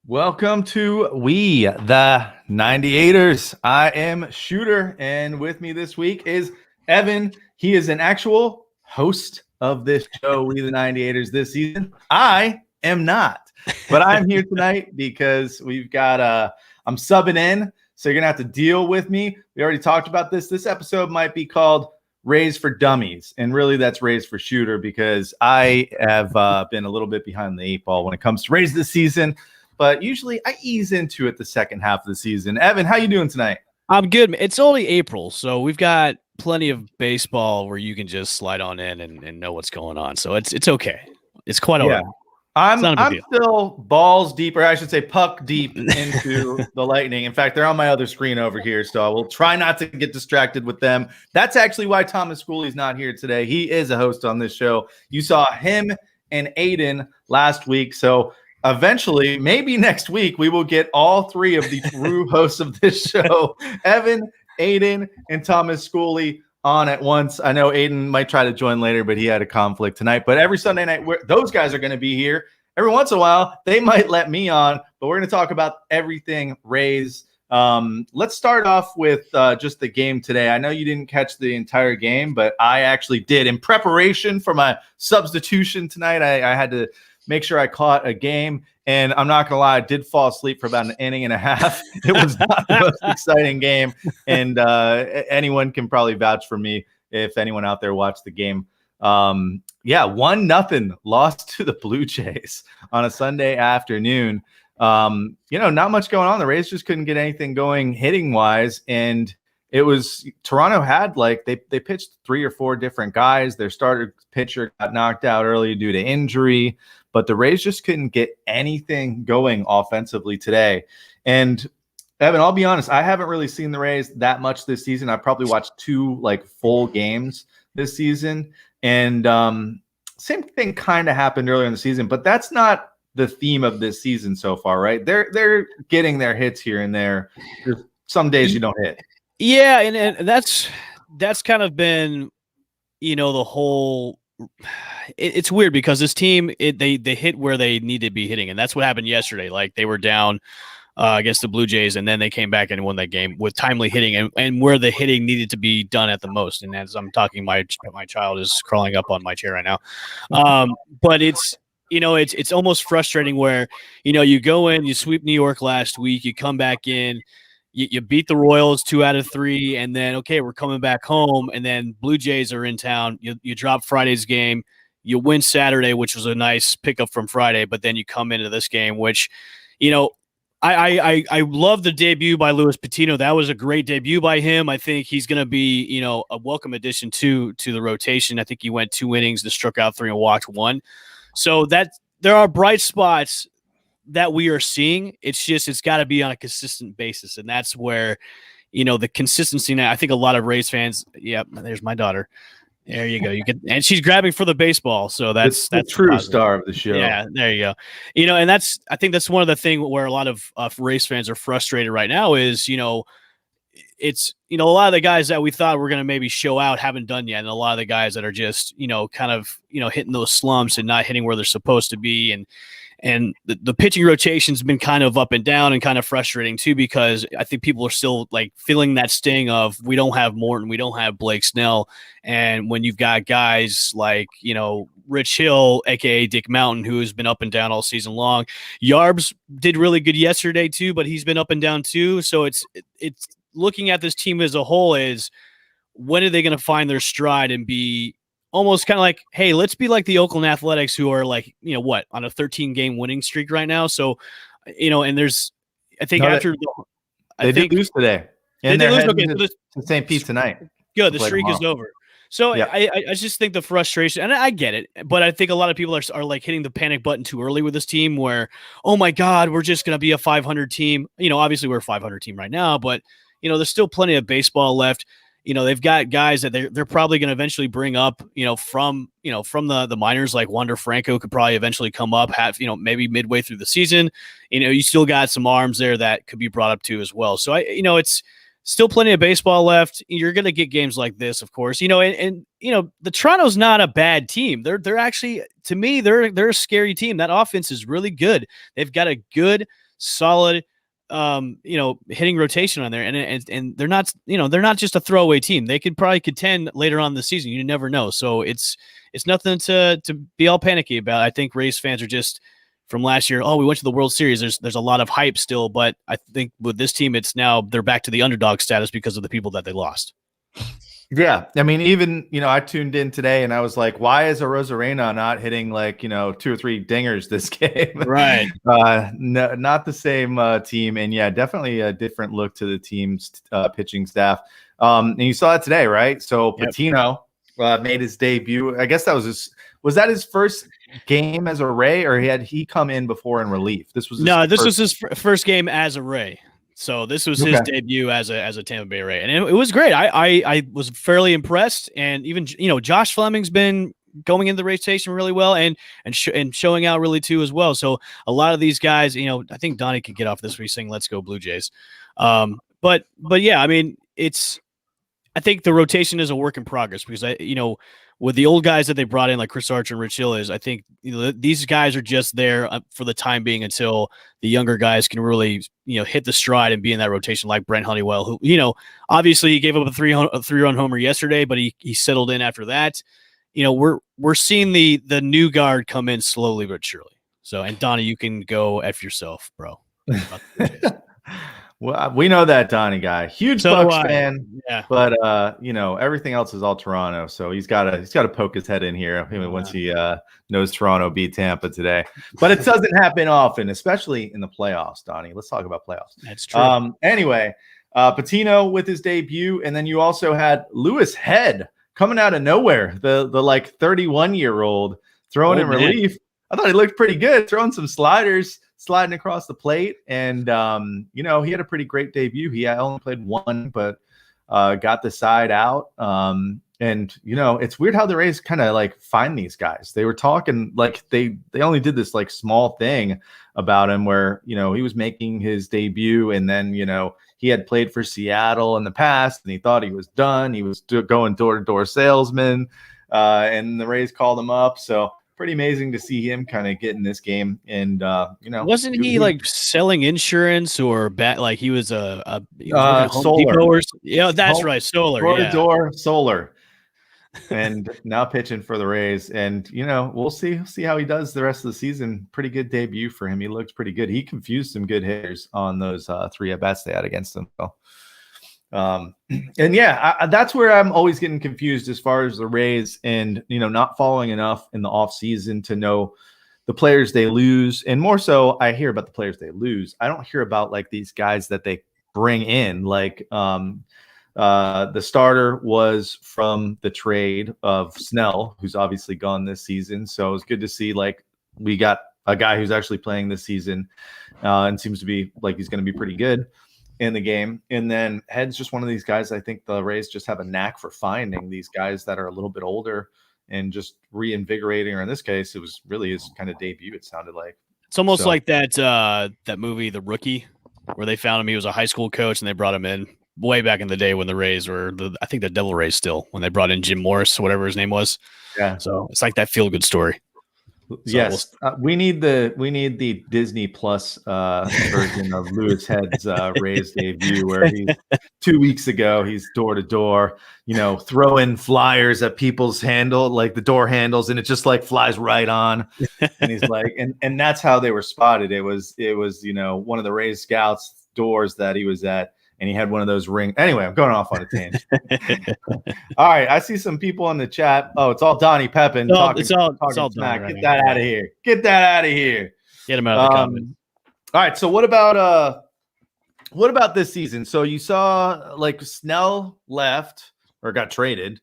Welcome to We the 98ers. I am Shooter, and with me this week is Evan. He is an actual host of this show, We the 98ers, this season. I am not, but I'm here tonight because we've got I'm subbing in, so you're gonna have to deal with me. We already talked about this. This episode might be called Raised for Dummies, and really that's Raised for Shooter because I have been a little bit behind the eight ball when it comes to Raise this season. But usually I ease into it the second half of the season. Evan, how you doing tonight? I'm good. It's only April, so we've got plenty of baseball where you can just slide on in and know what's going on. So it's okay. It's quite all right. I'm still balls deep, or I should say puck deep into the Lightning. In fact, they're on my other screen over here, so I will try not to get distracted with them. That's actually why Thomas Schooley's not here today. He is a host on this show. You saw him and Aiden last week, so eventually, maybe next week, we will get all three of the true hosts of this show, Evan, Aiden, and Thomas Schooley, on at once. I know Aiden might try to join later, but he had a conflict tonight. But every Sunday night, those guys are going to be here. Every once in a while, they might let me on, but we're going to talk about everything Rays. Let's start off with just the game today. I know you didn't catch the entire game, but I actually did. In preparation for my substitution tonight, I had to make sure I caught a game, and I'm not going to lie, I did fall asleep for about an inning and a half. It was not the most exciting game, and anyone can probably vouch for me if anyone out there watched the game. 1-0 lost to the Blue Jays on a Sunday afternoon. Not much going on. The Rays just couldn't get anything going hitting-wise, and it was Toronto had they pitched 3 or 4 different guys. Their starter pitcher got knocked out early due to injury, but the Rays just couldn't get anything going offensively today. And Evan, I'll be honest, I haven't really seen the Rays that much this season. I probably watched 2 full games this season, and same thing kind of happened earlier in the season, but that's not the theme of this season so far, right? They're getting their hits here and there. There's some days you don't hit. Yeah, and that's kind of been, the whole. It's weird because this team they hit where they need to be hitting, and that's what happened yesterday. They were down against the Blue Jays, and then they came back and won that game with timely hitting and where the hitting needed to be done at the most. And as I'm talking, my child is crawling up on my chair right now. But it's it's almost frustrating where you go in, you sweep New York last week, you come back in. You beat the Royals 2 out of 3, and then, okay, we're coming back home, and then Blue Jays are in town. You drop Friday's game. You win Saturday, which was a nice pickup from Friday, but then you come into this game, which, I love the debut by Luis Patino. That was a great debut by him. I think he's going to be, a welcome addition to the rotation. I think he went 2 innings, and struck out 3 and walked 1. So that there are bright spots that we are seeing. It's got to be on a consistent basis, and that's where the consistency. Now, I think a lot of Rays fans. Yep, there's my daughter. There you go. And she's grabbing for the baseball. So that's the true positive star of the show. Yeah, there you go. And I think that's one of the things where a lot of Rays fans are frustrated right now is, it's, a lot of the guys that we thought were going to maybe show out haven't done yet. And a lot of the guys that are just, kind of, hitting those slumps and not hitting where they're supposed to be. And the pitching rotation's been kind of up and down and kind of frustrating too, because I think people are still like feeling that sting of we don't have Morton, we don't have Blake Snell. And when you've got guys like, Rich Hill, aka Dick Mountain, who has been up and down all season long. Yarbs did really good yesterday too, but he's been up and down too. So it's looking at this team as a whole is when are they going to find their stride and be almost kind of like, hey, let's be like the Oakland Athletics, who are like, on a 13-game winning streak right now. So, and there's, I think they did lose today. And they they're did lose. To St. Pete tonight. Good. The streak is over. So yeah. I just think the frustration, and I get it, but I think a lot of people are like hitting the panic button too early with this team where, oh my God, we're just going to be a 500 team. Obviously we're a 500 team right now, but there's still plenty of baseball left. They've got guys that they're probably going to eventually bring up, from the minors, like Wander Franco could probably eventually come up, maybe midway through the season. You still got some arms there that could be brought up too as well. So it's still plenty of baseball left. You're going to get games like this, of course, and the Toronto's not a bad team. They're actually, to me, they're a scary team. That offense is really good. They've got a good, solid, hitting rotation on there, and they're not, they're not just a throwaway team. They could probably contend later on in the season. You never know. So it's nothing to be all panicky about. I think Rays fans are just from last year. Oh, we went to the World Series. There's a lot of hype still, but I think with this team, it's now they're back to the underdog status because of the people that they lost. Yeah. I mean, even, I tuned in today and I was like, why is Arozarena not hitting like, 2 or 3 dingers this game? Right. No, not the same team. And yeah, definitely a different look to the team's pitching staff. And you saw that today, right? So Patino made his debut. I guess that was that his first game as a Ray, or had he come in before in relief? This was his first game as a Ray. So this was his debut as a Tampa Bay Ray, and it was great. I was fairly impressed, and even Josh Fleming's been going in the rotation really well, and showing out really too as well. So a lot of these guys, I think Donnie could get off this week saying "Let's go Blue Jays," but yeah, I mean I think the rotation is a work in progress because with the old guys that they brought in, like Chris Archer and Rich Hill, is I think these guys are just there for the time being until the younger guys can really hit the stride and be in that rotation, like Brent Honeywell, who obviously he gave up a 3-run homer yesterday, but he settled in after that. We're seeing the new guard come in slowly but surely. So, and Donnie, you can go F yourself, bro. Well, we know that Donnie guy, huge Bucks fan, but everything else is all Toronto. So he's got to poke his head in here once he knows Toronto beat Tampa today. But it doesn't happen often, especially in the playoffs. Donnie, let's talk about playoffs. That's true. Anyway, Patino with his debut, and then you also had Lewis Head coming out of nowhere, the like 31-year-old throwing in relief. I thought he looked pretty good, throwing some sliders, sliding across the plate. And, he had a pretty great debut. He only played 1, but got the side out. And, it's weird how the Rays kind of like find these guys. They were talking like they only did this like small thing about him where, he was making his debut and then, he had played for Seattle in the past and he thought he was done. He was going door-to-door salesman and the Rays called him up. So pretty amazing to see him kind of get in this game. And, wasn't he like selling insurance or like he was a solar? That's right. Solar. Door-to-door solar. And now pitching for the Rays. And, we'll see how he does the rest of the season. Pretty good debut for him. He looked pretty good. He confused some good hitters on those 3 at-bats they had against him. So, and yeah, that's where I'm always getting confused as far as the Rays and, not following enough in the off season to know the players they lose, and more so, I hear about the players they lose. I don't hear about like these guys that they bring in. Like the starter was from the trade of Snell, who's obviously gone this season. So it was good to see like we got a guy who's actually playing this season and seems to be like he's going to be pretty good in the game. And then Head's just one of these guys. I think the Rays just have a knack for finding these guys that are a little bit older and just reinvigorating, or in this case, it was really his kind of debut. It sounded like it's almost like that movie, The Rookie, where they found him. He was a high school coach, and they brought him in way back in the day when the Rays were I think the Devil Rays still, when they brought in Jim Morris, whatever his name was. Yeah. So it's like that feel good story. So yes, we need the Disney Plus version of Louis Head's Rays debut, where he's 2 weeks ago he's door to door, throwing flyers at people's like the door handles, and it just like flies right on. And he's like, and that's how they were spotted. It was one of the Rays scouts' doors that he was at. And he had one of those rings. Anyway, I'm going off on a tangent. All right, I see some people in the chat. Oh, it's all Donnie Pepin talking smack. Right Get that out of here. Get that out of here. Get him out of the comments. All right, so what about this season? So you saw like Snell left or got traded.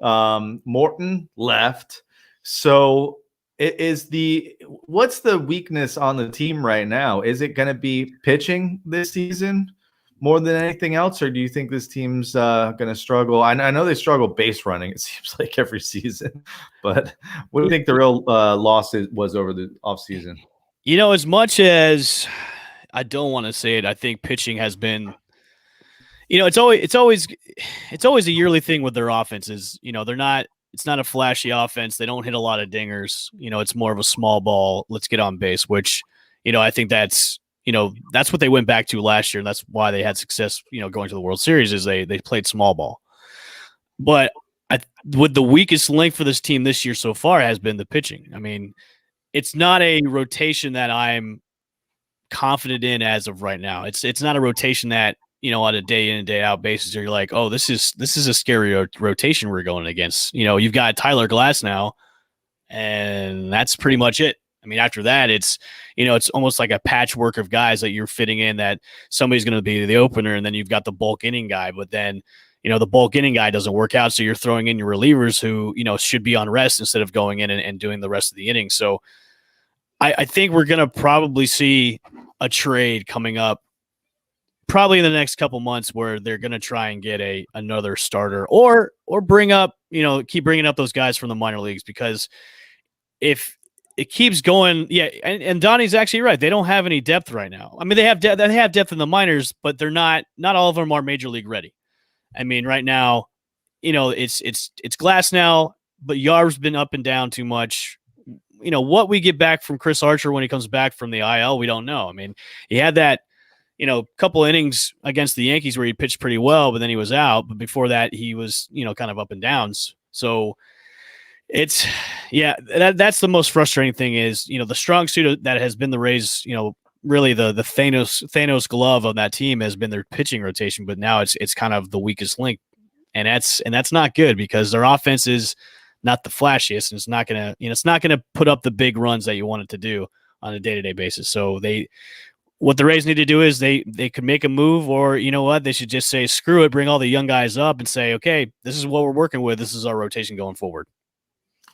Morton left. So what's the weakness on the team right now? Is it going to be pitching this season more than anything else, or do you think this team's going to struggle? I know they struggle base running, it seems like every season, but what do you think the real loss was over the offseason? As much as I don't want to say it, I think pitching has been, it's always a yearly thing with their offenses. It's not a flashy offense. They don't hit a lot of dingers. It's more of a small ball. Let's get on base, which, I think that's what they went back to last year, and that's why they had success, going to the World Series, is they played small ball. But with the weakest link for this team this year so far has been the pitching. I mean, it's not a rotation that I'm confident in as of right now. It's not a rotation that, on a day in and day out basis, you're like, oh, this is a scary rotation we're going against. You've got Tyler Glasnow, and that's pretty much it. I mean, after that, it's almost like a patchwork of guys that you're fitting in, that somebody's going to be the opener, and then you've got the bulk inning guy. But then, the bulk inning guy doesn't work out, so you're throwing in your relievers who, should be on rest instead of going in and doing the rest of the inning. So I think we're going to probably see a trade coming up probably in the next couple months, where they're going to try and get another starter or bring up, keep bringing up those guys from the minor leagues, because if it keeps going. Yeah. And Donnie's actually right. They don't have any depth right now. I mean, they have depth in the minors, but they're not all of them are major league ready. I mean, right now, it's Glasnow, but Yar's been up and down too much. What we get back from Chris Archer when he comes back from the IL, we don't know. I mean, he had that, couple innings against the Yankees where he pitched pretty well, but then he was out. But before that, he was, kind of up and downs. So that's the most frustrating thing is, the strong suit that has been the Rays, really the Thanos glove of that team has been their pitching rotation, but now it's kind of the weakest link. And that's not good, because their offense is not the flashiest, and it's not gonna put up the big runs that you want it to do on a day-to-day basis. So what the Rays need to do is they could make a move, or they should just say, screw it, bring all the young guys up and say, okay, this is what we're working with. This is our rotation going forward.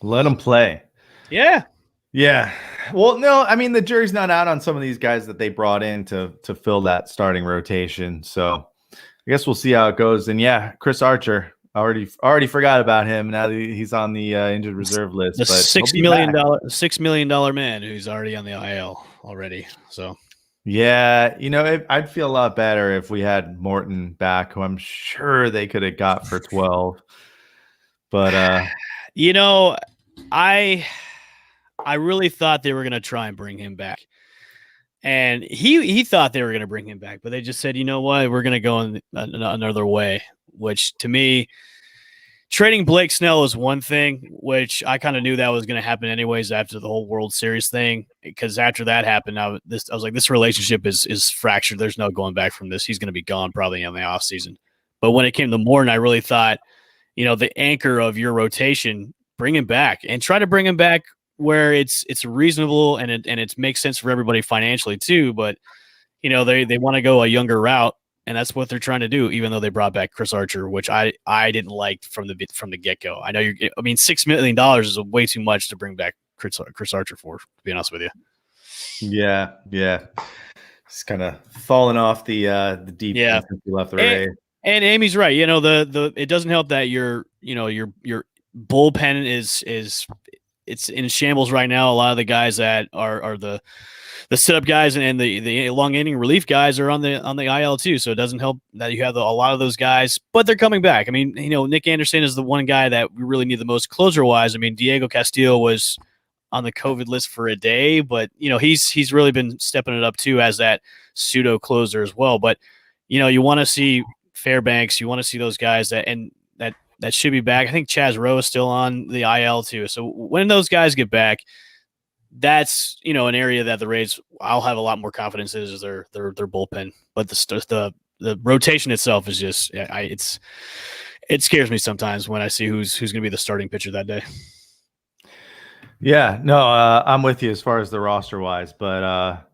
Let them play. Yeah. Yeah. Well, no, I mean, the jury's not out on some of these guys that they brought in to fill that starting rotation. So I guess we'll see how it goes. And yeah, Chris Archer, already forgot about him. Now that he's on the injured reserve list. The $6 million man who's already on the IL already. So yeah, I'd feel a lot better if we had Morton back, who I'm sure they could have got for 12. But I really thought they were going to try and bring him back, and he thought they were going to bring him back, but they just said, you know what, we're going to go in another way. Which, to me, trading Blake Snell is one thing, which I kind of knew that was going to happen anyways after the whole World Series thing, because after that happened, I was like, this relationship is fractured. There's no going back from this. He's going to be gone probably in the offseason. But when it came to Morton, I really thought, the anchor of your rotation, bring him back and try to bring him back where it's reasonable and it makes sense for everybody financially too. But they want to go a younger route, and that's what they're trying to do. Even though they brought back Chris Archer, which I didn't like from the get go. I know $6 million is way too much to bring back Chris Archer for. To be honest with you. Yeah. It's kind of falling off the deep end since you left the Rays. And Amy's right. It doesn't help that your bullpen is it's in shambles right now. A lot of the guys that are the setup guys and the long inning relief guys are on the IL too. So it doesn't help that you have a lot of those guys, but they're coming back. I mean, Nick Anderson is the one guy that we really need the most closer wise. I mean, Diego Castillo was on the COVID list for a day, but he's really been stepping it up too as that pseudo closer as well. But you want to see Fairbanks, you want to see those guys that should be back. I think Chaz Rowe is still on the IL too. So when those guys get back, that's an area that the Rays I'll have a lot more confidence in is their bullpen. But the rotation itself is just it scares me sometimes when I see who's going to be the starting pitcher that day. Yeah, no, I'm with you as far as the roster wise, but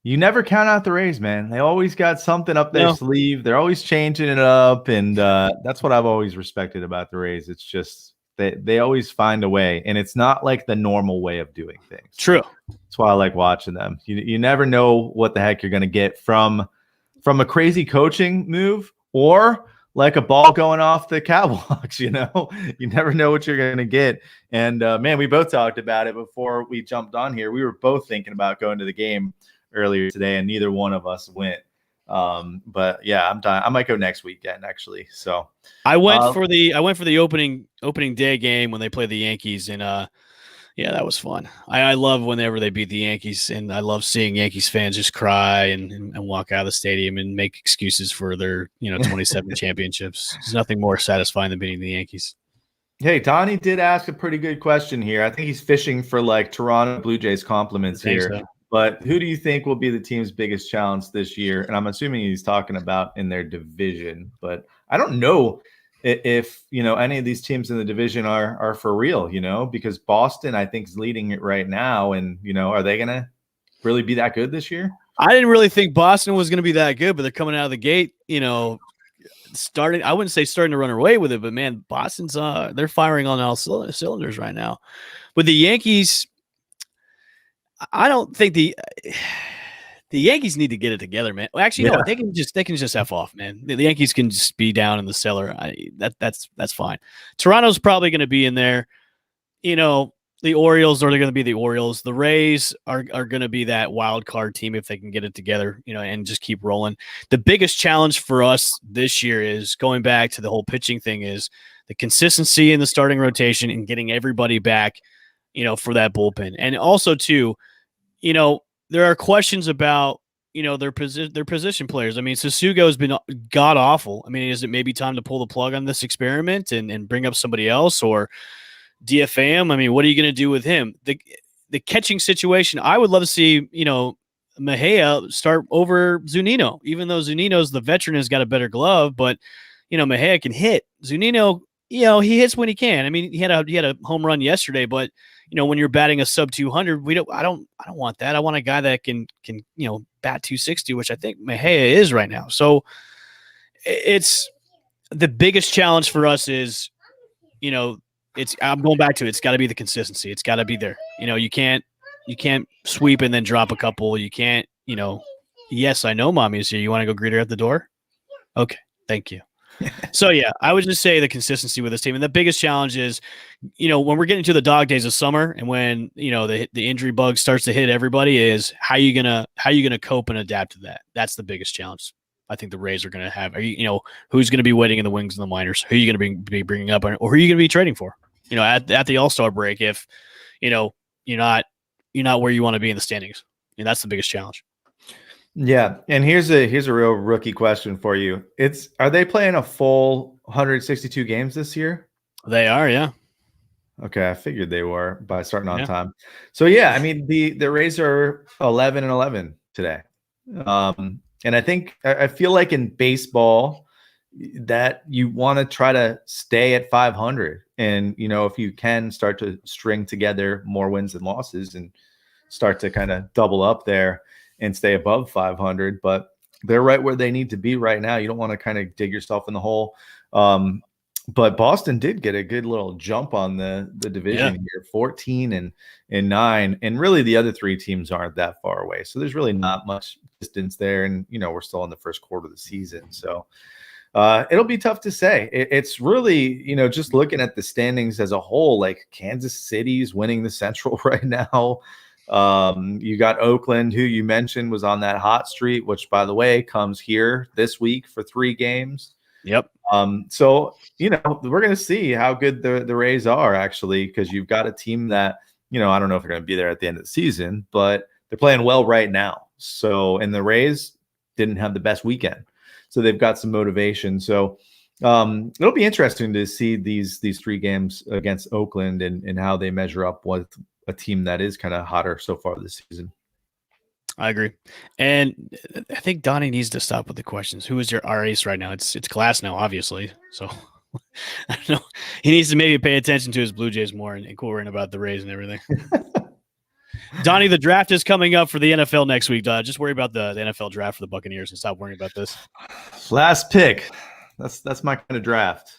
you never count out the Rays, man. They always got something up their sleeve. They're always changing it up, and that's what I've always respected about the Rays. It's just they always find a way, and it's not like the normal way of doing things. True. That's why I like watching them. You never know what the heck you're going to get from a crazy coaching move or like a ball going off the catwalks. You never know what you're going to get. And man, we both talked about it before we jumped on here. We were both thinking about going to the game earlier today, and neither one of us went. But yeah, I'm done. I might go next weekend actually. So I went for the opening day game when they played the Yankees, and yeah, that was fun. I love whenever they beat the Yankees, and I love seeing Yankees fans just cry and walk out of the stadium and make excuses for their 27 championships. There's nothing more satisfying than beating the Yankees. Hey, Donnie did ask a pretty good question here. I think he's fishing for like Toronto Blue Jays compliments here. So. But who do you think will be the team's biggest challenge this year? And I'm assuming he's talking about in their division. But I don't know if any of these teams in the division are for real, because Boston, I think, is leading it right now. And, are they going to really be that good this year? I didn't really think Boston was going to be that good, but they're coming out of the gate, starting. I wouldn't say starting to run away with it, but man, Boston's they're firing on all cylinders right now. With the Yankees, I don't think the Yankees need to get it together, man. Well, actually, no, they can just F off, man. The Yankees can just be down in the cellar. That's fine. Toronto's probably going to be in there. The Orioles are going to be the Orioles. The Rays are going to be that wild card team if they can get it together, and just keep rolling. The biggest challenge for us this year is going back to the whole pitching thing is the consistency in the starting rotation and getting everybody back, for that bullpen. And also too, there are questions about, their position players. I mean, Sasugo has been god awful. I mean, is it maybe time to pull the plug on this experiment and bring up somebody else or DFA him? I mean, what are you going to do with him? The catching situation, I would love to see, Mejia start over Zunino, even though Zunino's the veteran has got a better glove, but Mejia can hit. Zunino, he hits when he can. I mean, he had a home run yesterday, but when you're batting a sub 200, I don't want that. I want a guy that can bat 260, which I think Mejia is right now. So it's the biggest challenge for us is, I'm going back to it's got to be the consistency. It's got to be there. You can't sweep and then drop a couple. You can't, yes, I know mommy is here. You want to go greet her at the door? Okay. Thank you. So yeah, I would just say the consistency with this team. And the biggest challenge is, when we're getting to the dog days of summer and when, the injury bug starts to hit everybody is how you going to cope and adapt to that? That's the biggest challenge. I think the Rays are going to have, who's going to be waiting in the wings in the minors? Who are you going to be bringing up, or who are you going to be trading for? At the All-Star break, if you're not where you want to be in the standings, and that's the biggest challenge. Yeah, and here's a real rookie question for you. Are they playing a full 162 games this year? They are, yeah. Okay, I figured they were by starting on time. So yeah, I mean the Rays are 11-11 today. And I feel like in baseball, that you want to try to stay at 500. And, if you can start to string together more wins and losses and start to kind of double up there and stay above 500, but they're right where they need to be right now. You don't want to kind of dig yourself in the hole. But Boston did get a good little jump on the division here, 14 and 9. And really the other three teams aren't that far away. So there's really not much distance there. And, we're still in the first quarter of the season. So it'll be tough to say. It's really, just looking at the standings as a whole, like Kansas City's winning the Central right now. You got Oakland, who you mentioned was on that hot streak, which, by the way, comes here this week for 3 games. Yep. So, we're going to see how good the Rays are, actually, because you've got a team that, I don't know if they're going to be there at the end of the season, but they're playing well right now. So, and the Rays didn't have the best weekend. So they've got some motivation. So it'll be interesting to see these 3 games against Oakland and how they measure up with a team that is kind of hotter so far this season. I agree. And I think Donnie needs to stop with the questions. Who is our ace right now? It's Glass now, obviously. So I don't know. He needs to maybe pay attention to his Blue Jays more and quit worrying about the Rays and everything. Donnie, the draft is coming up for the NFL next week. Just worry about the NFL draft for the Buccaneers and stop worrying about this. Last pick. That's my kind of draft.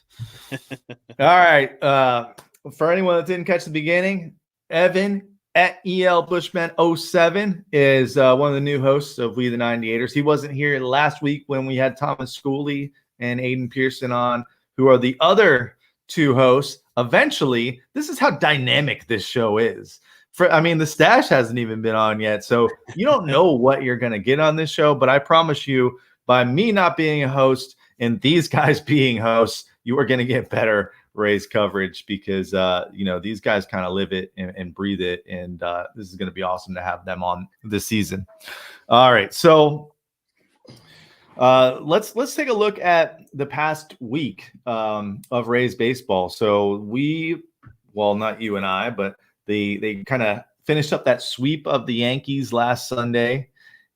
All right. For anyone that didn't catch the beginning, Evan at EL Bushman 07 is one of the new hosts of We the 98ers. He wasn't here last week when we had Thomas Schooley and Aiden Pearson on, who are the other 2 hosts. Eventually, this is how dynamic this show is. The stash hasn't even been on yet, so you don't know what you're going to get on this show, but I promise you, by me not being a host and these guys being hosts, you are going to get better Rays coverage because, these guys kind of live it and breathe it, and this is going to be awesome to have them on this season. All right, so let's take a look at the past week of Rays baseball. So not you and I, but they kind of finished up that sweep of the Yankees last Sunday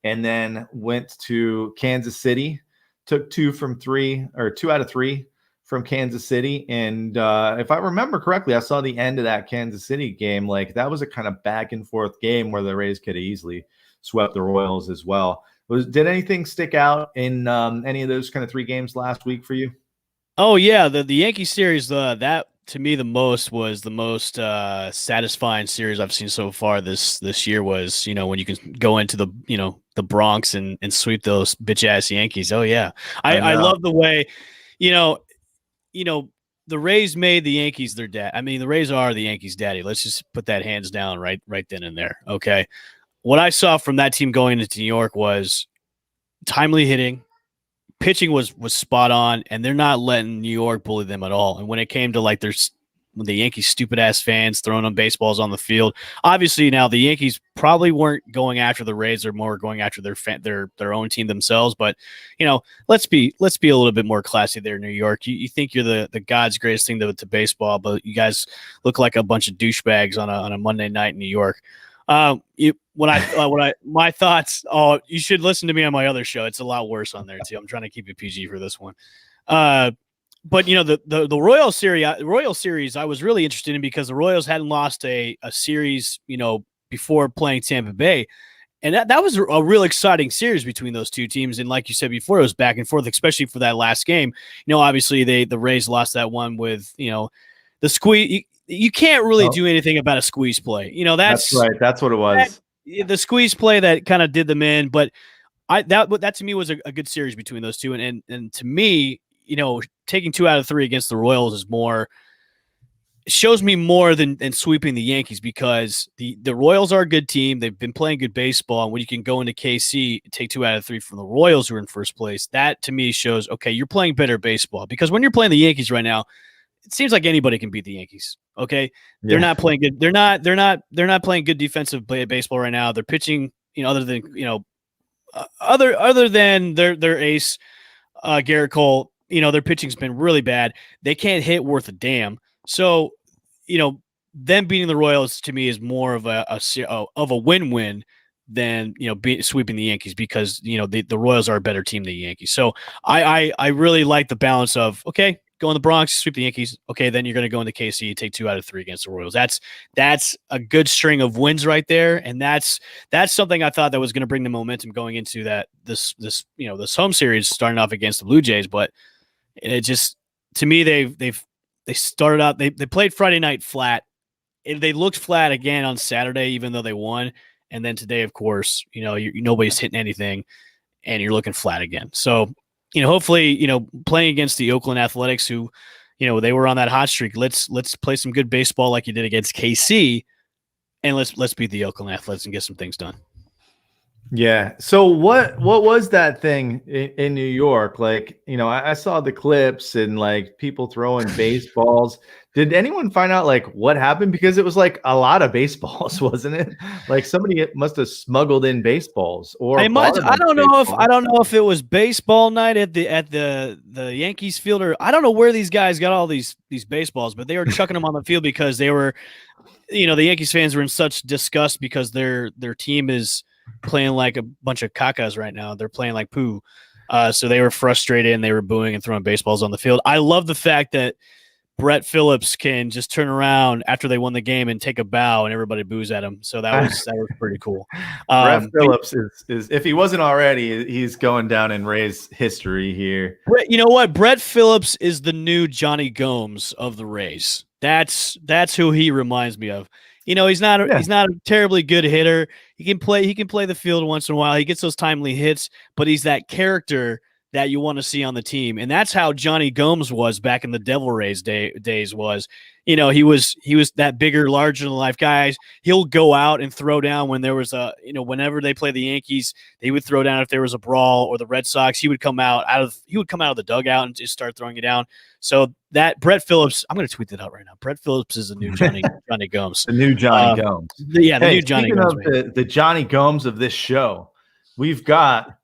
and then went to Kansas City, took 2 out of 3 from Kansas City. And if I remember correctly, I saw the end of that Kansas City game. Like that was a kind of back and forth game where the Rays could have easily swept the Royals as well. Did anything stick out in any of those kind of 3 games last week for you? Oh yeah. The Yankee series, that to me, was the most satisfying series I've seen so far this year was, when you can go into the Bronx and sweep those bitch ass Yankees. Oh yeah. I love the way, the Rays made the Yankees their dad. The Rays are the Yankees' daddy. Let's just put that hands down right then and there. Okay. What I saw from that team going into New York was timely hitting. Pitching was spot on, and they're not letting New York bully them at all. And when it came to when the Yankees stupid ass fans throwing them baseballs on the field, obviously now the Yankees probably weren't going after the Rays; they're more going after their own team themselves. But let's be a little bit more classy there, New York. You think you're the God's greatest thing to baseball, but you guys look like a bunch of douchebags on a Monday night in New York. My thoughts. Oh, you should listen to me on my other show. It's a lot worse on there too. I'm trying to keep it PG for this one. But the Royal series, I was really interested in because the Royals hadn't lost a series, before playing Tampa Bay, and that was a real exciting series between those 2 teams. And like you said before, it was back and forth, especially for that last game. Obviously the Rays lost that one with the squeeze. You can't really do anything about a squeeze play. That's right. That's what it was. The squeeze play that kind of did them in, but that to me was a good series between those 2. And to me, taking 2 out of 3 against the Royals is shows me more than sweeping the Yankees, because the Royals are a good team. They've been playing good baseball. And when you can go into KC and take 2 out of 3 from the Royals, who are in first place, that to me shows, okay, you're playing better baseball. Because when you're playing the Yankees right now, it seems like anybody can beat the Yankees. Okay. They're not playing good. They're not playing good defensive baseball right now. They're pitching, other than, other than their ace, Garrett Cole, their pitching's been really bad. They can't hit worth a damn. So, them beating the Royals to me is more of a win-win than sweeping the Yankees because the Royals are a better team than the Yankees. So I really like the balance of okay, go in the Bronx, sweep the Yankees. Okay, then you're going to go into KC, take 2 out of 3 against the Royals. That's a good string of wins right there, and that's something I thought that was going to bring the momentum going into this home series starting off against the Blue Jays. But it just, to me, they started out, they played Friday night flat. They looked flat again on Saturday, even though they won. And then today, of course, nobody's hitting anything, and you're looking flat again. So, hopefully, playing against the Oakland Athletics, who, they were on that hot streak. Let's play some good baseball like you did against KC, and let's beat the Oakland Athletics and get some things done. Yeah. So what was that thing in New York? Like, I saw the clips and like people throwing baseballs. Did anyone find out like what happened? Because it was like a lot of baseballs, wasn't it? Like somebody must have smuggled in baseballs, or I don't know if it was baseball night at the Yankees field, or I don't know where these guys got all these baseballs, but they were chucking them on the field because they were, the Yankees fans were in such disgust because their team is playing like a bunch of cacas right now. They're playing like poo. So they were frustrated and they were booing and throwing baseballs on the field. I love the fact that Brett Phillips can just turn around after they won the game and take a bow and everybody boos at him. So that was pretty cool. Brett Phillips is, if he wasn't already, he's going down in Rays history here. You know what? Brett Phillips is the new Johnny Gomes of the Rays. That's who he reminds me of. He's not a terribly good hitter. He can play the field once in a while. He gets those timely hits, but he's that character that you want to see on the team. And that's how Johnny Gomes was back in the Devil Rays days was, he was that bigger, larger than life guy. He'll go out and throw down when there was whenever they play the Yankees, they would throw down if there was a brawl, or the Red Sox, he would come out of the dugout and just start throwing it down. So that Brett Phillips, I'm going to tweet that out right now. Brett Phillips is the new Johnny Gomes. The new Johnny Gomes. The new Johnny Gomes. The Johnny Gomes of this show, we've got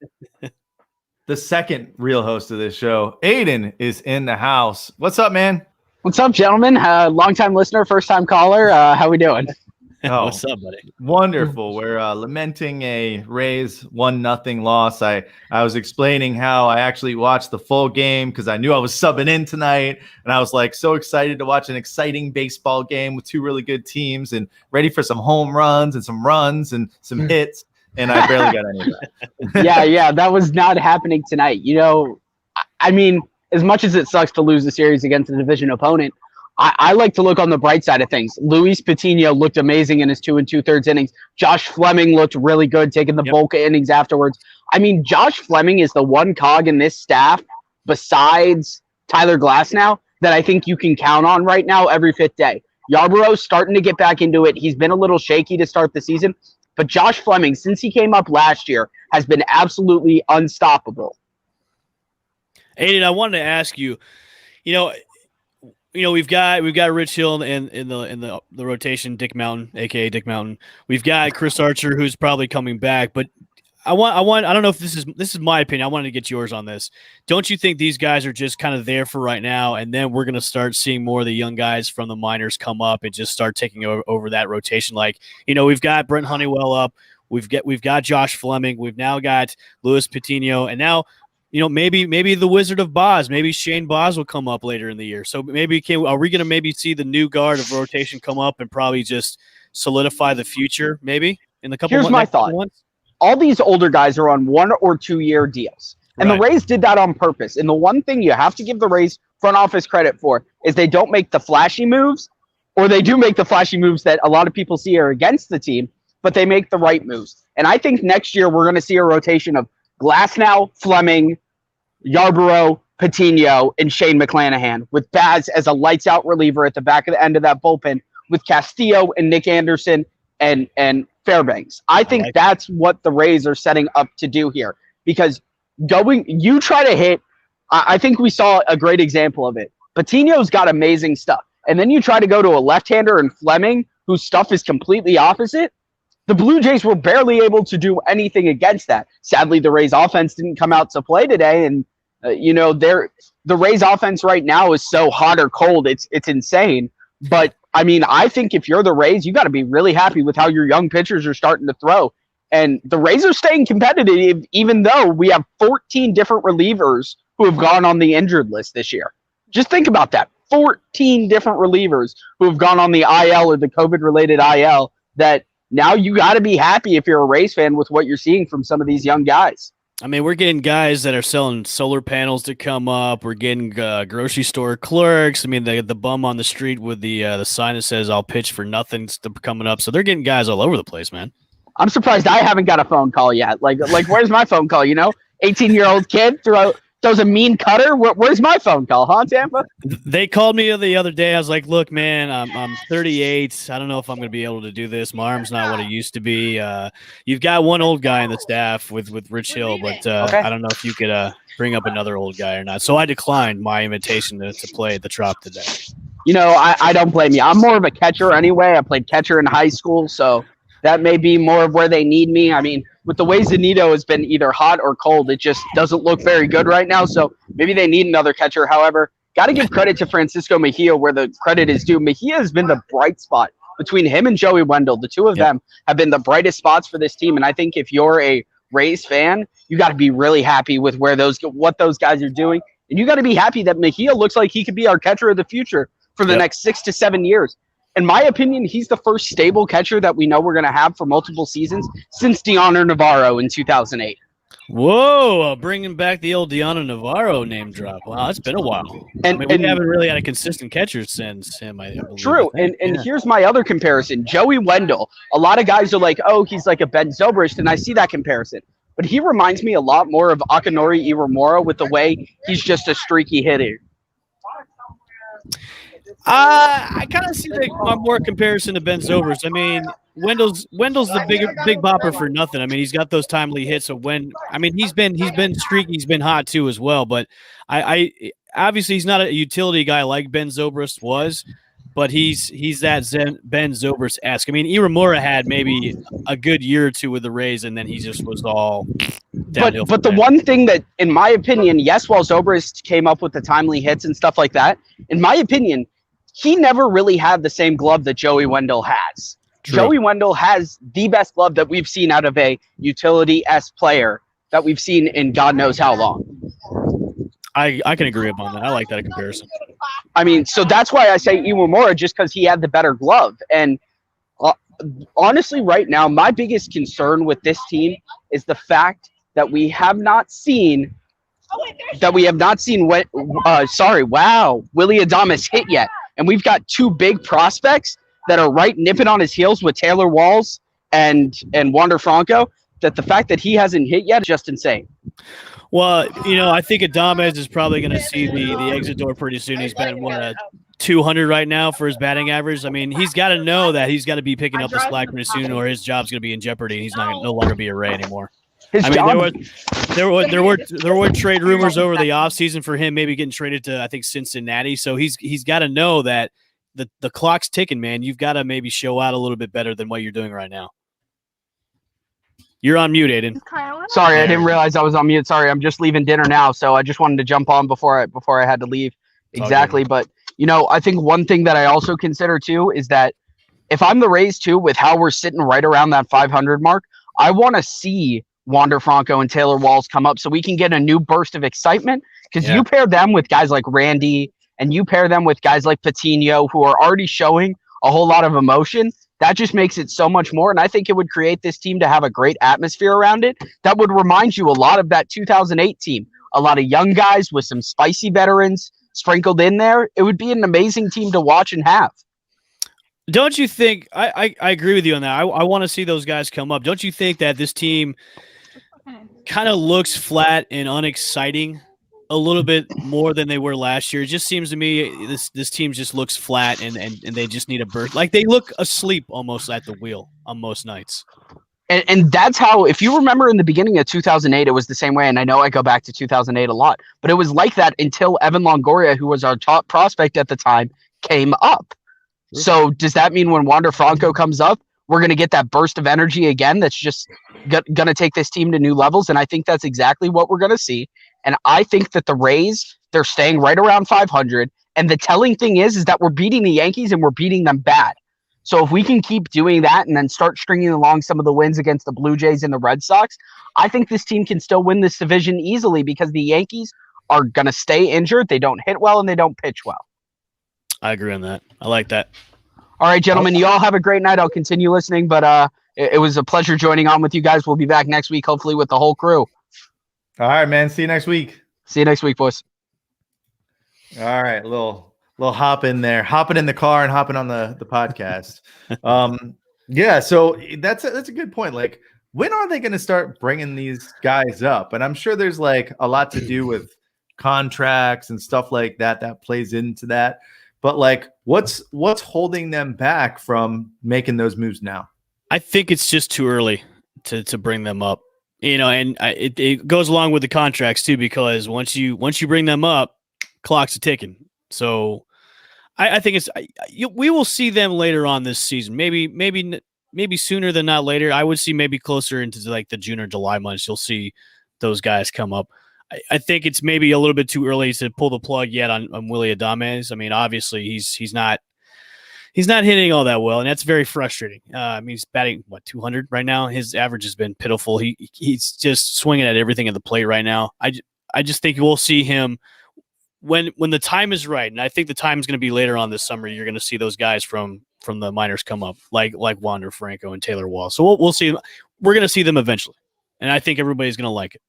the second real host of this show. Aiden is in the house. What's up, man? What's up, gentlemen? Long-time listener, first-time caller. How we doing? Oh, what's up, buddy? Wonderful. We're lamenting a Rays 1-0 loss. I was explaining how I actually watched the full game because I knew I was subbing in tonight, and I was like so excited to watch an exciting baseball game with 2 really good teams and ready for some home runs and some hits. And I barely got any of that. Yeah, that was not happening tonight. I mean, as much as it sucks to lose the series against a division opponent, I like to look on the bright side of things. Luis Patino looked amazing in his 2 2/3 innings. Josh Fleming looked really good, taking the bulk of innings afterwards. I mean, Josh Fleming is the one cog in this staff besides Tyler Glasnow that I think you can count on right now every 5th day. Yarborough's starting to get back into it. He's been a little shaky to start the season, but Josh Fleming, since he came up last year, has been absolutely unstoppable. Aiden, I wanted to ask you, we've got Rich Hill in the rotation, Dick Mountain, aka Dick Mountain. We've got Chris Archer, who's probably coming back, but I don't know if this is my opinion. I wanted to get yours on this. Don't you think these guys are just kind of there for right now, and then we're going to start seeing more of the young guys from the minors come up and just start taking over that rotation? Like, we've got Brent Honeywell up, we've got Josh Fleming, we've now got Luis Patino, and now maybe the Wizard of Boz, maybe Shane Boz will come up later in the year. So are we going to maybe see the new guard of rotation come up and probably just solidify the future maybe in the couple months? Here's my thought. All these older guys are on 1 or 2 year deals. And the Rays did that on purpose. And the one thing you have to give the Rays front office credit for is they don't make the flashy moves, or they do make the flashy moves that a lot of people see are against the team, but they make the right moves. And I think next year we're going to see a rotation of Glasnow, Fleming, Yarborough, Patino, and Shane McClanahan, with Baz as a lights-out reliever at the back of the end of that bullpen, with Castillo and Nick Anderson and Fairbanks. I think that's what the Rays are setting up to do here, because you try to hit, I think we saw a great example of it. Patino's got amazing stuff. And then you try to go to a left-hander in Fleming, whose stuff is completely opposite. The Blue Jays were barely able to do anything against that. Sadly, the Rays offense didn't come out to play today. And, the Rays offense right now is so hot or cold. It's insane. But I mean, I think if you're the Rays, you got to be really happy with how your young pitchers are starting to throw. And the Rays are staying competitive, even though we have 14 different relievers who have gone on the injured list this year. Just think about that. 14 different relievers who have gone on the IL or the COVID-related IL, that now you got to be happy if you're a Rays fan with what you're seeing from some of these young guys. I mean, we're getting guys that are selling solar panels to come up. We're getting grocery store clerks. I mean, the bum on the street with the sign that says "I'll pitch for nothing" coming up. So they're getting guys all over the place, man. I'm surprised I haven't got a phone call yet. Like where's my phone call? 18-year-old kid throws a mean cutter. Where's my phone call, huh, Tampa? They called me the other day. I was like, look, man, I'm 38. I don't know if I'm going to be able to do this. My arm's not what it used to be. You've got one old guy in the staff with Rich Hill, but Okay. I don't know if you could bring up another old guy or not. So I declined my invitation to play at the Trop today. I don't blame you. I'm more of a catcher anyway. I played catcher in high school, so that may be more of where they need me. I mean, with the way Zunito has been either hot or cold, it just doesn't look very good right now. So maybe they need another catcher. However, got to give credit to Francisco Mejia where the credit is due. Mejia has been the bright spot between him and Joey Wendell. The two of them have been the brightest spots for this team. And I think if you're a Rays fan, you got to be really happy with what those guys are doing. And you got to be happy that Mejia looks like he could be our catcher of the future for the next 6 to 7 years. In my opinion, he's the first stable catcher that we know we're going to have for multiple seasons since Deoner Navarro in 2008. Whoa, bringing back the old Deoner Navarro name drop. Wow, it's been a while. And we haven't really had a consistent catcher since him. I believe. True. And here's my other comparison. Joey Wendell. A lot of guys are like, oh, he's like a Ben Zobrist, and I see that comparison. But he reminds me a lot more of Akinori Iwamura with the way he's just a streaky hitter. I kind of see a more comparison to Ben Zobrist. I mean, Wendell's the big bopper for nothing. I mean, he's got those timely hits. So he's been streaky, he's been hot too as well. But I obviously he's not a utility guy like Ben Zobrist was, but he's that Ben Zobrist-esque. I mean, Iwamura had maybe a good year or two with the Rays, and then he just was all downhill. But the one thing that, in my opinion, yes, while Zobrist came up with the timely hits and stuff like that, in my opinion, he never really had the same glove that Joey Wendell has. True. Joey Wendell has the best glove that we've seen out of a utility-esque player that we've seen in God knows how long. I can agree upon that. I like that comparison. I mean, so that's why I say Iwamura, just because he had the better glove. And honestly, right now, my biggest concern with this team is the fact that we have not seen Willy Adames hit yet. And we've got two big prospects that are right nipping on his heels with Taylor Walls and Wander Franco, that the fact that he hasn't hit yet is just insane. Well, I think Adames is probably going to see the exit door pretty soon. He's been 200 right now for his batting average. I mean, he's got to know that he's got to be picking up the slack pretty soon, or his job's going to be in jeopardy, and he's no longer be a Ray anymore. There were trade rumors over the offseason for him maybe getting traded to, I think, Cincinnati. So he's got to know that the clock's ticking, man. You've got to maybe show out a little bit better than what you're doing right now. You're on mute, Aiden. Sorry, I didn't realize I was on mute. Sorry, I'm just leaving dinner now, so I just wanted to jump on before I had to leave. Exactly, but I think one thing that I also consider too is that if I'm the Rays too, with how we're sitting right around that 500 mark, I want to see Wander Franco and Taylor Walls come up so we can get a new burst of excitement, because you pair them with guys like Randy and you pair them with guys like Patino who are already showing a whole lot of emotion. That just makes it so much more. And I think it would create this team to have a great atmosphere around it. That would remind you a lot of that 2008 team. A lot of young guys with some spicy veterans sprinkled in there. It would be an amazing team to watch and have. Don't you think – I agree with you on that. I want to see those guys come up. Don't you think that this team kind of looks flat and unexciting a little bit more than they were last year? It just seems to me this team just looks flat and they just need a burst. Like they look asleep almost at the wheel on most nights. And that's how, if you remember in the beginning of 2008, it was the same way. And I know I go back to 2008 a lot, but it was like that until Evan Longoria, who was our top prospect at the time, came up. So does that mean when Wander Franco comes up, we're going to get that burst of energy again that's just going to take this team to new levels? And I think that's exactly what we're going to see. And I think that the Rays, they're staying right around 500. And the telling thing is that we're beating the Yankees and we're beating them bad. So if we can keep doing that and then start stringing along some of the wins against the Blue Jays and the Red Sox, I think this team can still win this division easily because the Yankees are going to stay injured. They don't hit well and they don't pitch well. I agree on that. I like that. All right, gentlemen, you all have a great night. I'll continue listening, but it was a pleasure joining on with you guys. We'll be back next week, hopefully with the whole crew. All right, man. See you next week. See you next week, boys. All right, little hop in there, hopping in the car and hopping on the podcast. Yeah, so that's a good point. Like, when are they going to start bringing these guys up? And I'm sure there's like a lot to do with contracts and stuff like that plays into that. But like, what's holding them back from making those moves now? I think it's just too early to bring them up. And it goes along with the contracts too, because once you bring them up, clock's a ticking. So I think we will see them later on this season. Maybe sooner than not later. I would see maybe closer into like the June or July months. You'll see those guys come up. I think it's maybe a little bit too early to pull the plug yet on Willy Adames. I mean, obviously he's not hitting all that well, and that's very frustrating. I mean, he's batting 200 right now. His average has been pitiful. He's just swinging at everything at the plate right now. I just think we'll see him when the time is right, and I think the time is going to be later on this summer. You're going to see those guys from the minors come up, like Wander Franco and Taylor Wall. So we'll see. We're going to see them eventually, and I think everybody's going to like it.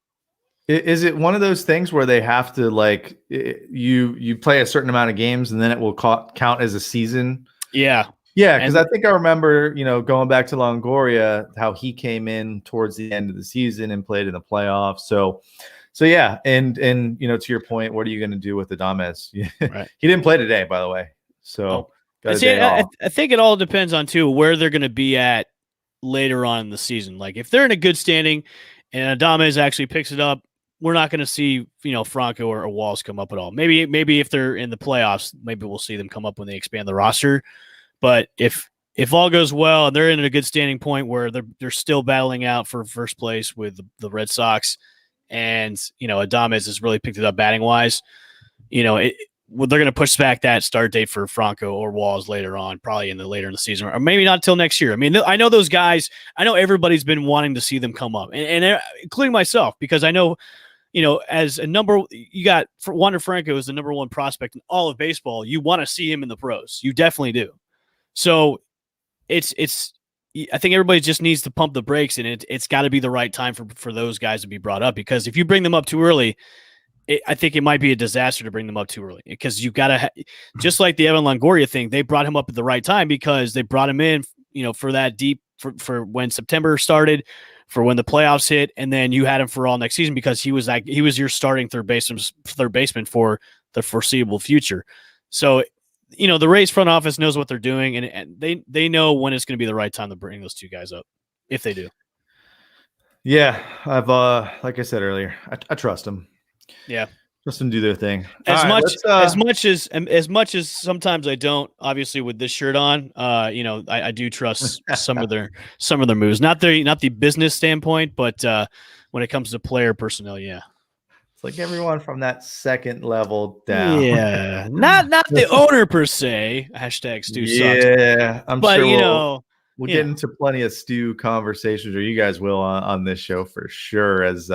Is it one of those things where they have to like you play a certain amount of games and then it will count as a season? Yeah. Yeah, because I think I remember, going back to Longoria, how he came in towards the end of the season and played in the playoffs. So yeah, and to your point, what are you going to do with Adames? Right. He didn't play today, by the way. So I think it all depends on too where they're going to be at later on in the season. Like if they're in a good standing and Adames actually picks it up, we're not going to see, Franco or Walls come up at all. Maybe if they're in the playoffs, maybe we'll see them come up when they expand the roster. But if all goes well and they're in a good standing point where they're still battling out for first place with the Red Sox, and Adames has really picked it up batting wise, they're going to push back that start date for Franco or Walls later on, probably later in the season, or maybe not till next year. I mean, I know those guys. I know everybody's been wanting to see them come up, and including myself, because I know. As a you got Wander Franco is the number one prospect in all of baseball. You want to see him in the pros. You definitely do. So I think everybody just needs to pump the brakes, and it's got to be the right time for those guys to be brought up, because if you bring them up too early, I think it might be a disaster to bring them up too early, because you've got to just like the Evan Longoria thing, they brought him up at the right time because they brought him in, for that deep for when September started, for when the playoffs hit, and then you had him for all next season because he was your starting third baseman for the foreseeable future. So, the Rays front office knows what they're doing, and they know when it's going to be the right time to bring those two guys up, if they do. Yeah, I've like I said earlier, I trust them. Yeah. Trust them to do their thing. As much as sometimes I don't, obviously with this shirt on, I do trust some of their moves. Not the business standpoint, but when it comes to player personnel, yeah. It's like everyone from that second level down. Yeah. Not the owner per se. Hashtag Stu sucks. Yeah. I'm but, sure we'll get into plenty of Stu conversations, or you guys will on this show for sure, as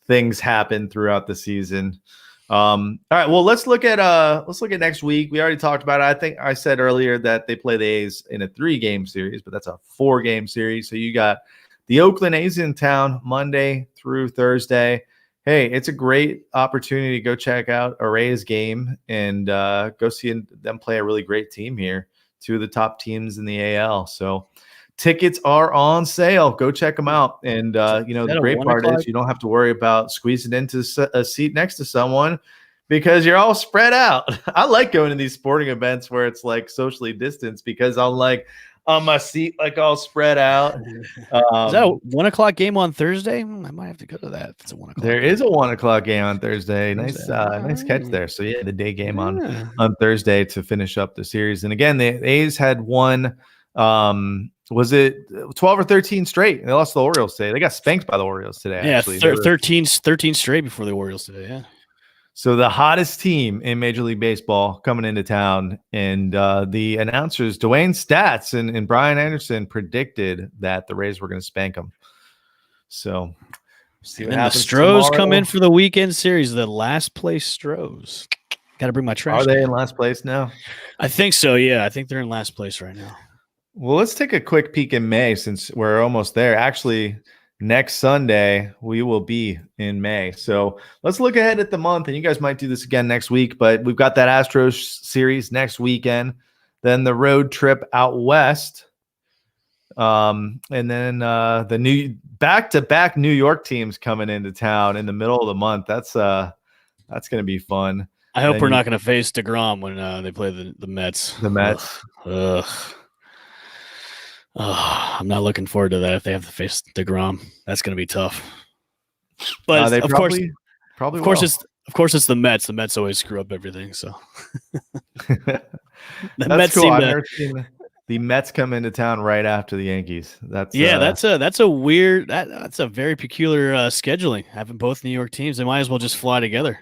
things happen throughout the season. All right, well, let's look at next week. We already talked about it. I think I said earlier that they play the A's in a 3-game series, but that's a 4-game series. So you got the Oakland A's in town Monday through Thursday. Hey, it's a great opportunity to go check out a Rays game and go see them play a really great team here. 2 of the top teams in the AL. So tickets are on sale. Go check them out. And, the great part is you don't have to worry about squeezing into a seat next to someone because you're all spread out. I like going to these sporting events where it's like socially distanced because I'm like on my seat, like all spread out. Is that a 1:00 game on Thursday? I might have to go to that. If it's a 1:00. There is a 1:00 game on Thursday. Nice catch there. So yeah, the day game on Thursday to finish up the series. And again, the A's had won. Was it 12 or 13 straight? They lost to the Orioles today. They got spanked by the Orioles today. Yeah, actually. 13 straight before the Orioles today. Yeah. So the hottest team in Major League Baseball coming into town, and the announcers, Dwayne Stats and Brian Anderson, predicted that the Rays were going to spank them. So see and what then the happens Stros come in tomorrow. for the weekend series. The last place Stros. Got to bring my trash. Are they in last place now? I think so. Yeah, I think they're in last place right now. Well, let's take a quick peek in May since we're almost there. Actually, next Sunday, we will be in May. So let's look ahead at the month, and you guys might do this again next week, but we've got that Astros series next weekend, then the road trip out west, and then the new back-to-back New York teams coming into town in the middle of the month. That's going to be fun. I hope Then we're you- not going to face DeGrom when they play the Mets. The Mets. Ugh. I'm not looking forward to that if they have to face DeGrom. That's going to be tough. But they of course, will. it's the Mets. The Mets always screw up everything. So the That's Mets cool. seem I've to. never seen the Mets come into town right after the Yankees. That's That's a weird. That's a very peculiar scheduling. Having both New York teams, they might as well just fly together.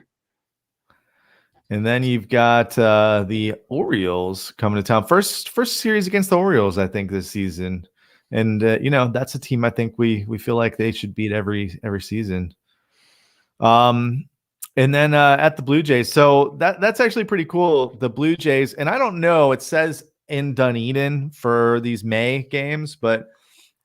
And then you've got the Orioles coming to town. First series against the Orioles, I think, this season. And that's a team I think we feel like they should beat every season. And then at the Blue Jays. So that's actually pretty cool. The Blue Jays, and I don't know, it says in Dunedin for these May games, but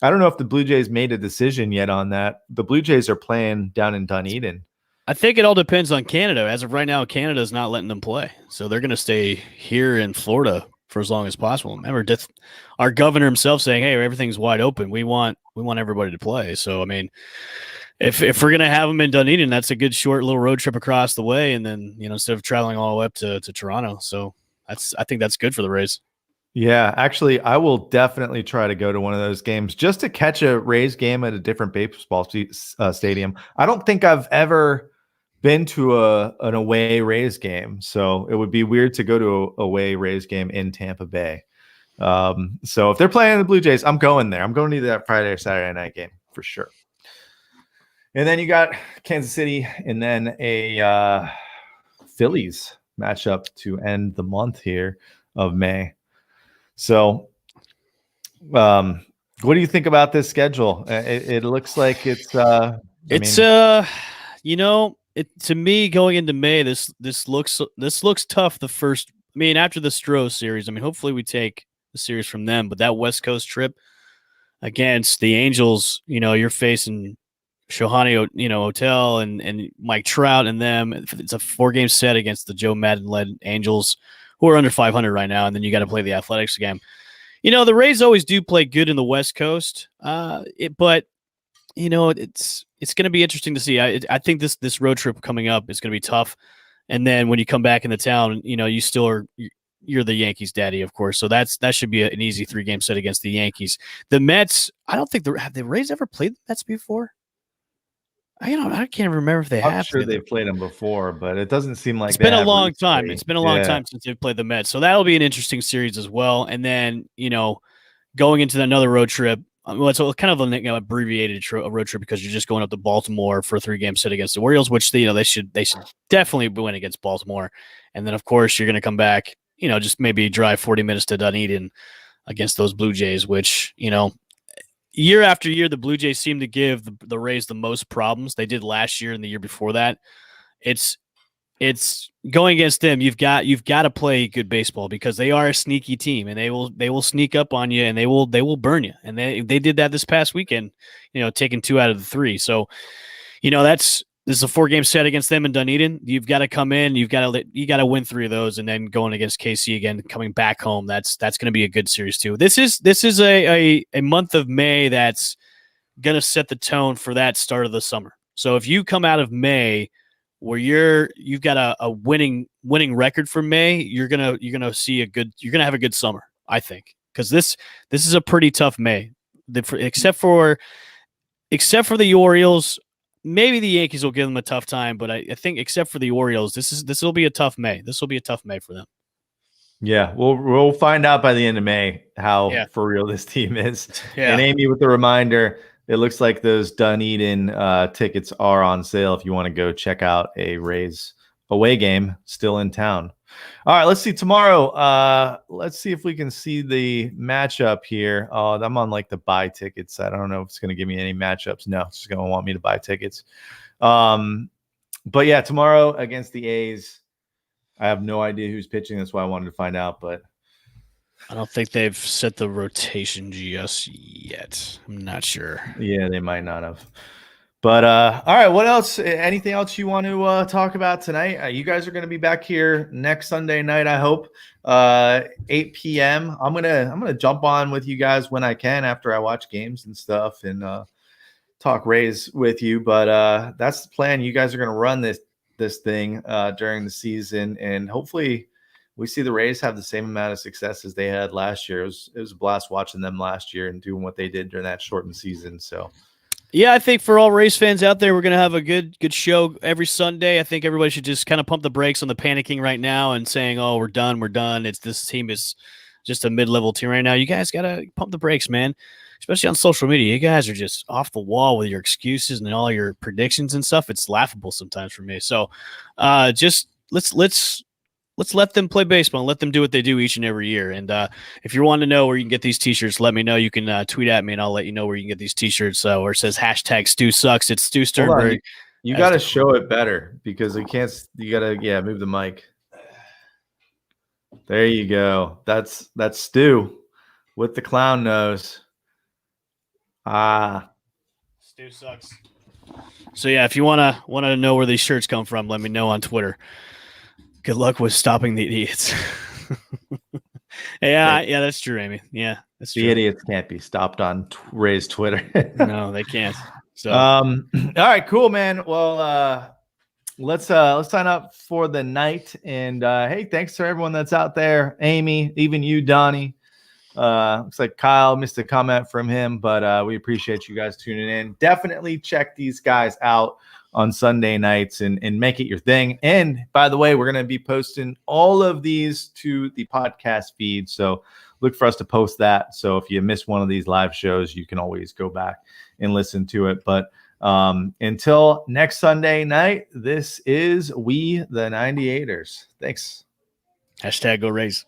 I don't know if the Blue Jays made a decision yet on that. The Blue Jays are playing down in Dunedin. I think it all depends on Canada. As of right now, Canada is not letting them play, so they're going to stay here in Florida for as long as possible. Remember, our governor himself saying, "Hey, everything's wide open. We want everybody to play." So, I mean, if we're going to have them in Dunedin, that's a good short little road trip across the way, and then instead of traveling all the way up to Toronto. So I think that's good for the Rays. Yeah, actually, I will definitely try to go to one of those games just to catch a Rays game at a different baseball stadium. I don't think I've ever been to an away Rays game, so it would be weird to go to a away Rays game in Tampa Bay. So if they're playing the Blue Jays, I'm going there. I'm going to that Friday or Saturday night game for sure. And then you got Kansas City, and then a Phillies matchup to end the month here of May. So, what do you think about this schedule? It looks like to me going into May, this looks tough. After the Stros series, hopefully we take the series from them, but that West Coast trip against the Angels, you're facing Shohei, Hotel and Mike Trout and them. It's a 4-game set against the Joe Madden-led Angels, who are under 500 right now, and then you got to play the Athletics game. The Rays always do play good in the West Coast, but it's going to be interesting to see. I think this road trip coming up is going to be tough, and then when you come back into town, you still are you're the Yankees' daddy, of course. So that should be an easy 3-game set against the Yankees. The Mets, I don't think have the Rays ever played the Mets before. I can't remember if they have. I'm sure they've played them before, but it doesn't seem like it's been a long time. It's been a long time since they've played the Mets, so that'll be an interesting series as well. And then going into another road trip, it's kind of an abbreviated road trip because you're just going up to Baltimore for a 3-game set against the Orioles, which they should definitely win against Baltimore. And then of course you're going to come back, just maybe drive 40 minutes to Dunedin against those Blue Jays, which year after year, the Blue Jays seem to give the Rays the most problems. They did last year and the year before that. It's going against them. You've got to play good baseball because they are a sneaky team and they will sneak up on you and they will burn you. And they did that this past weekend, taking 2 out of the 3. So, this is a 4-game set against them in Dunedin. You've got to come in. You got to win 3 of those, and then going against KC again, coming back home. That's going to be a good series too. This is a month of May that's going to set the tone for that start of the summer. So if you come out of May where you've got a winning record for May, you're gonna have a good summer, I think, because this is a pretty tough May. Except for the Orioles. Maybe the Yankees will give them a tough time, but I think except for the Orioles, this will be a tough May. This will be a tough May for them. Yeah, we'll find out by the end of May how for real this team is. Yeah. And Amy, with the reminder, it looks like those Dunedin tickets are on sale if you want to go check out a Rays away game still in town. All right, let's see tomorrow. Let's see if we can see the matchup here. Oh, I'm on like the buy tickets. I don't know if it's going to give me any matchups. No, it's just going to want me to buy tickets. But yeah, tomorrow against the A's, I have no idea who's pitching. That's why I wanted to find out. But I don't think they've set the rotation just yet. I'm not sure. Yeah, they might not have. But all right, what else? Anything else you want to talk about tonight? You guys are going to be back here next Sunday night, I hope, 8 p.m. I'm gonna jump on with you guys when I can after I watch games and stuff and talk Rays with you. But that's the plan. You guys are going to run this thing during the season, and hopefully we see the Rays have the same amount of success as they had last year. It was a blast watching them last year and doing what they did during that shortened season. So. Yeah, I think for all Rays fans out there, we're going to have a good show every Sunday. I think everybody should just kind of pump the brakes on the panicking right now and saying, oh, we're done. This team is just a mid-level team right now. You guys got to pump the brakes, man, especially on social media. You guys are just off the wall with your excuses and all your predictions and stuff. It's laughable sometimes for me. So just let's let them play baseball and let them do what they do each and every year. And if you want to know where you can get these T-shirts, let me know. You can tweet at me, and I'll let you know where you can get these T-shirts. Where it says #Stu Sucks. It's Stu Sternberg. You got to show it better because you can't. You got to move the mic. There you go. That's Stu with the clown nose. Stu Sucks. So yeah, if you wanna know where these shirts come from, let me know on Twitter. Good luck with stopping the idiots. Yeah, that's true, Amy. Yeah, that's true. The idiots can't be stopped on Ray's Twitter. No, they can't. So, all right, cool, man. Well, let's sign up for the night. And hey, thanks to everyone that's out there. Amy, even you, Donnie. Looks like Kyle missed a comment from him, but we appreciate you guys tuning in. Definitely check these guys out on Sunday nights and make it your thing. And by the way, we're going to be posting all of these to the podcast feed. So look for us to post that. So if you miss one of these live shows, you can always go back and listen to it. But until next Sunday night, this is We the 98ers. Thanks. #GoRays.